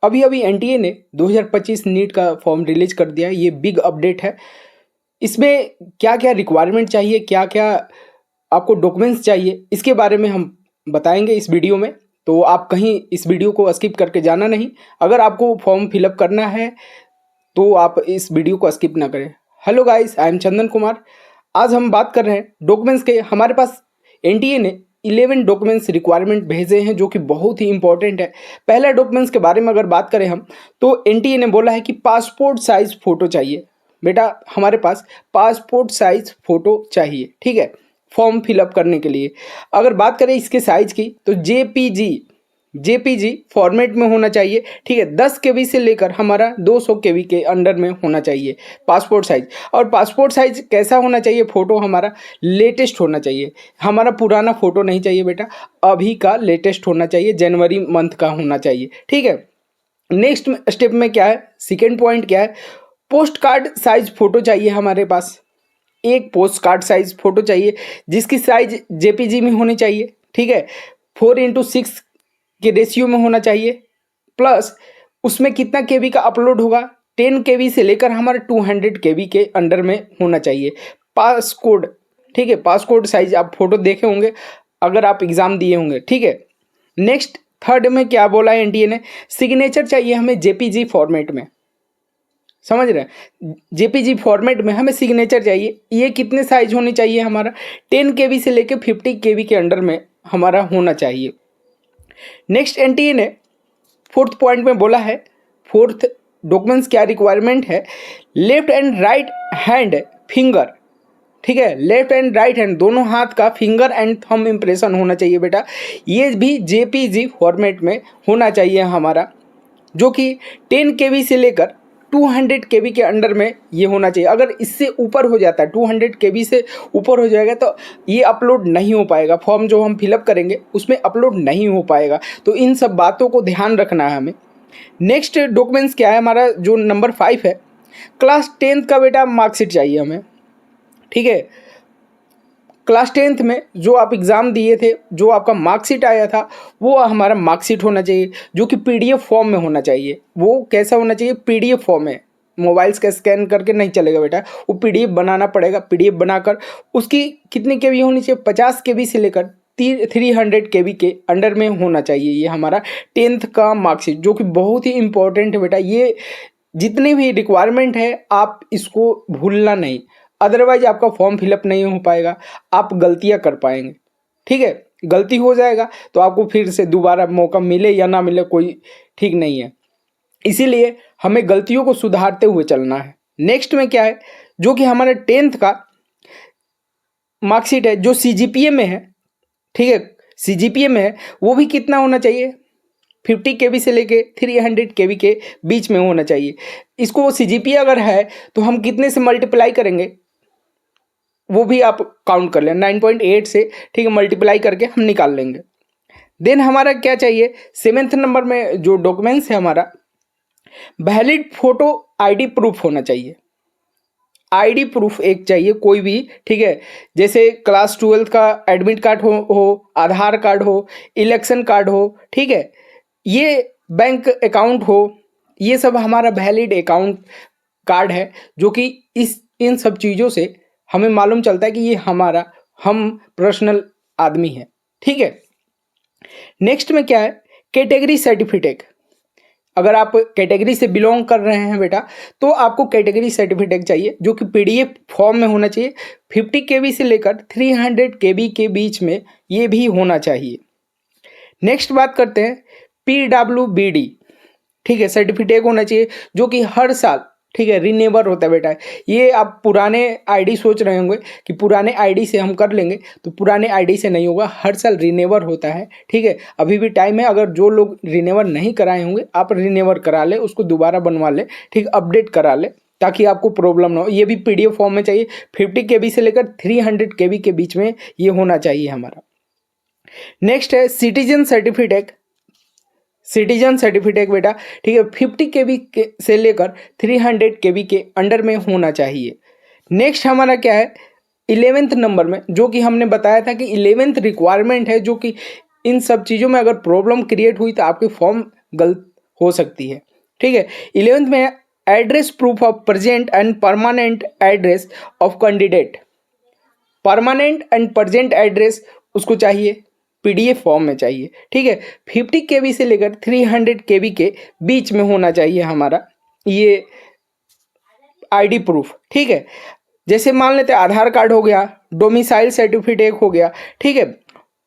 अभी अभी एनटीए ने 2025 नीट का फॉर्म रिलीज कर दिया है। ये बिग अपडेट है। इसमें क्या क्या रिक्वायरमेंट चाहिए, क्या क्या आपको डॉक्यूमेंट्स चाहिए, इसके बारे में हम बताएंगे इस वीडियो में। तो आप कहीं इस वीडियो को स्किप करके जाना नहीं। अगर आपको फॉर्म फिलअप करना है तो आप इस वीडियो को स्किप ना करें। Hello guys, I am Chandan Kumar. आज हम बात कर रहे हैं डॉक्यूमेंट्स के। हमारे पास एनटीए ने 11 डॉक्यूमेंट्स रिक्वायरमेंट भेजे हैं जो कि बहुत ही इंपॉर्टेंट है। पहला डॉक्यूमेंट्स के बारे में अगर बात करें हम, तो एनटीए ने बोला है कि पासपोर्ट साइज फ़ोटो चाहिए। बेटा, हमारे पास पासपोर्ट साइज फ़ोटो चाहिए, ठीक है, फॉर्म फिलअप करने के लिए। अगर बात करें इसके साइज़ की, तो जेपीजी फॉर्मेट में होना चाहिए, ठीक है। 10 केबी से लेकर हमारा 200 केबी के अंडर में होना चाहिए पासपोर्ट साइज। और पासपोर्ट साइज कैसा होना चाहिए? फ़ोटो हमारा लेटेस्ट होना चाहिए। हमारा पुराना फ़ोटो नहीं चाहिए बेटा, अभी का लेटेस्ट होना चाहिए, जनवरी मंथ का होना चाहिए, ठीक है। नेक्स्ट स्टेप में क्या है, सेकेंड पॉइंट क्या है? पोस्ट कार्ड साइज फ़ोटो चाहिए हमारे पास। एक पोस्ट कार्ड साइज फ़ोटो चाहिए जिसकी साइज जेपीजी में होनी चाहिए, ठीक है। 4:6 के रेशियो में होना चाहिए। प्लस उसमें कितना केबी का अपलोड होगा? 10 केबी से लेकर हमारे 200 केबी के अंडर में होना चाहिए। पास कोड, ठीक है, पास कोड साइज आप फोटो देखे होंगे अगर आप एग्ज़ाम दिए होंगे, ठीक है। नेक्स्ट थर्ड में क्या बोला है एनटीए ने? सिग्नेचर चाहिए हमें जेपीजी फॉर्मेट में, समझ रहे हैं? जेपीजी फॉर्मेट में हमें सिग्नेचर चाहिए। ये कितने साइज होनी चाहिए? हमारा 10 केबी से लेकर 50 केबी के अंडर में हमारा होना चाहिए। नेक्स्ट एनटीए ने फोर्थ पॉइंट में बोला है, फोर्थ डॉक्यूमेंट्स क्या रिक्वायरमेंट है? Left and right hand finger, ठीक है, लेफ्ट एंड राइट हैंड दोनों हाथ का फिंगर एंड थंब इम्प्रेशन होना चाहिए बेटा। ये भी जेपीजी फॉर्मेट में होना चाहिए हमारा, जो कि 10 केबी से लेकर 200 केबी के अंडर में ये होना चाहिए। अगर इससे ऊपर हो जाता है, 200 केबी से ऊपर हो जाएगा, तो ये अपलोड नहीं हो पाएगा। फॉर्म जो हम फिलअप करेंगे उसमें अपलोड नहीं हो पाएगा। तो इन सब बातों को ध्यान रखना है हमें। नेक्स्ट डॉक्यूमेंट्स क्या है हमारा, जो नंबर 5 है, क्लास 10th का बेटा मार्कशीट चाहिए हमें, ठीक है। क्लास 10th में जो आप एग्ज़ाम दिए थे, जो आपका मार्कशीट आया था, वो हमारा मार्कशीट होना चाहिए, जो कि पीडीएफ फॉर्म में होना चाहिए। वो कैसा होना चाहिए? पीडीएफ फॉर्म में, मोबाइल्स का स्कैन करके नहीं चलेगा बेटा, वो पीडीएफ बनाना पड़ेगा। पीडीएफ बनाकर उसकी कितनी केबी होनी चाहिए? 50 केबी से लेकर 300 केबी के अंडर में होना चाहिए। ये हमारा 10th का मार्कशीट, जो कि बहुत ही इंपॉर्टेंट है बेटा। ये जितनी भी रिक्वायरमेंट है आप इसको भूलना नहीं, अदरवाइज आपका फॉर्म फिलअप नहीं हो पाएगा, आप गलतियां कर पाएंगे, ठीक है। गलती हो जाएगा तो आपको फिर से दोबारा मौका मिले या ना मिले कोई ठीक नहीं है। इसीलिए हमें गलतियों को सुधारते हुए चलना है। नेक्स्ट में क्या है, जो कि हमारे 10th का मार्कशीट है, जो सीजीपीए में है, ठीक है, सीजीपीए में है, वो भी कितना होना चाहिए? 50 केबी से लेके 300 केबी के बीच में होना चाहिए। इसको सीजीपीए अगर है तो हम कितने से मल्टीप्लाई करेंगे वो भी आप काउंट कर लें, 9.8 से, ठीक है, मल्टीप्लाई करके हम निकाल लेंगे। देन हमारा क्या चाहिए? 7th नंबर में जो डॉक्यूमेंट्स है हमारा, वैलिड फोटो आईडी प्रूफ होना चाहिए। आईडी प्रूफ एक चाहिए कोई भी, ठीक है, जैसे क्लास 12th का एडमिट कार्ड हो, आधार कार्ड हो, इलेक्शन कार्ड हो, ठीक है, ये बैंक अकाउंट हो, ये सब हमारा वैलिड अकाउंट कार्ड है, जो कि इन सब चीज़ों से हमें मालूम चलता है कि ये हम पर्सनल आदमी है, ठीक है। नेक्स्ट में क्या है? Category certificate. अगर आप कैटेगरी से बिलोंग कर रहे हैं बेटा, तो आपको कैटेगरी सर्टिफिकेट चाहिए, जो कि पीडीएफ फॉर्म में होना चाहिए। 50 केबी से लेकर 300 केबी के बीच में ये भी होना चाहिए। नेक्स्ट बात करते हैं पीडब्ल्यूबीडी, ठीक है, सर्टिफिकेट होना चाहिए, जो कि हर साल, ठीक है, रिन्यूअल होता है बेटा। ये आप पुराने आईडी सोच रहे होंगे कि पुराने आईडी से हम कर लेंगे, तो पुराने आईडी से नहीं होगा, हर साल रिन्यूअल होता है, ठीक है। अभी भी टाइम है, अगर जो लोग रिन्यूअल नहीं कराए होंगे आप रिन्यूअल करा ले, उसको दोबारा बनवा ले, ठीक, अपडेट करा ले, ताकि आपको प्रॉब्लम ना हो। ये भी पीडीएफ फॉर्म में चाहिए। 50 केबी से लेकर 300 केबी के बीच में ये होना चाहिए हमारा। नेक्स्ट है सिटीजन सर्टिफिकेट। सिटीजन सर्टिफिकेट बेटा, ठीक है, 50 केबी से लेकर 300 केबी के अंडर में होना चाहिए। नेक्स्ट हमारा क्या है? 11th नंबर में, जो कि हमने बताया था कि 11th रिक्वायरमेंट है, जो कि इन सब चीज़ों में अगर प्रॉब्लम क्रिएट हुई तो आपके फॉर्म गलत हो सकती है। ठीक है, 11th में address proof of present and permanent address of candidate. Permanent and present address उसको चाहिए, पीडीएफ फॉर्म में चाहिए। ठीक है, 50 KB से लेकर 300 KB के बीच में होना चाहिए हमारा ये आईडी प्रूफ। ठीक है, जैसे मान लेते हैं आधार कार्ड हो गया, डोमिसाइल सर्टिफिकेट हो गया, ठीक है,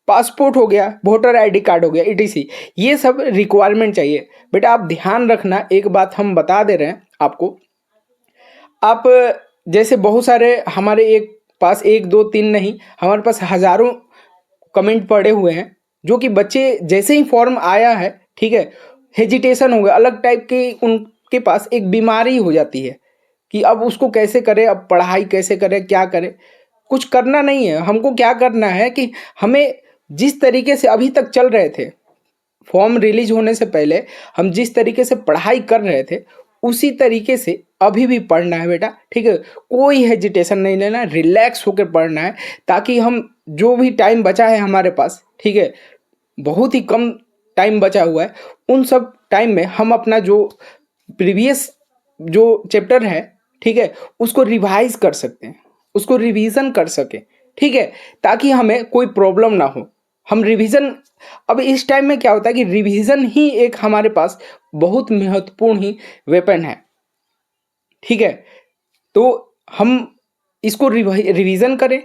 पासपोर्ट हो गया, वोटर आईडी कार्ड हो गया, ETC, ये सब रिक्वायरमेंट चाहिए। बेटा आप ध्यान रखना, एक बात हम बता दे रहे हैं आपको, आप जैसे बहुत सारे हमारे एक पास 1 2 3 नहीं, हमारे पास हज़ारों कमेंट पड़े हुए हैं जो कि बच्चे जैसे ही फॉर्म आया है, ठीक है, हेजिटेशन हो गया, अलग टाइप के उनके पास एक बीमारी हो जाती है कि अब उसको कैसे करें, अब पढ़ाई कैसे करें, क्या करें। कुछ करना नहीं है, हमको क्या करना है कि हमें जिस तरीके से अभी तक चल रहे थे, फॉर्म रिलीज होने से पहले हम जिस तरीके से पढ़ाई कर रहे थे उसी तरीके से अभी भी पढ़ना है बेटा। ठीक है, कोई हेजिटेशन नहीं लेना, रिलैक्स होकर पढ़ना है, ताकि हम जो भी टाइम बचा है हमारे पास, ठीक है, बहुत ही कम टाइम बचा हुआ है, उन सब टाइम में हम अपना जो प्रीवियस जो चैप्टर है, ठीक है, उसको रिवाइज कर सकते हैं, उसको रिवीजन कर सकें। ठीक है, ताकि हमें कोई प्रॉब्लम ना हो। हम रिवीजन, अब इस टाइम में क्या होता है कि रिवीजन ही एक हमारे पास बहुत महत्वपूर्ण ही वेपन है। ठीक है, तो हम इसको रिवीजन करें,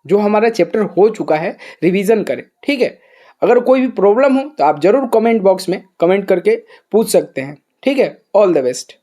जो हमारा चैप्टर हो चुका है रिवीजन करें। ठीक है, अगर कोई भी प्रॉब्लम हो तो आप ज़रूर कमेंट बॉक्स में कमेंट करके पूछ सकते हैं। ठीक है, ऑल द बेस्ट।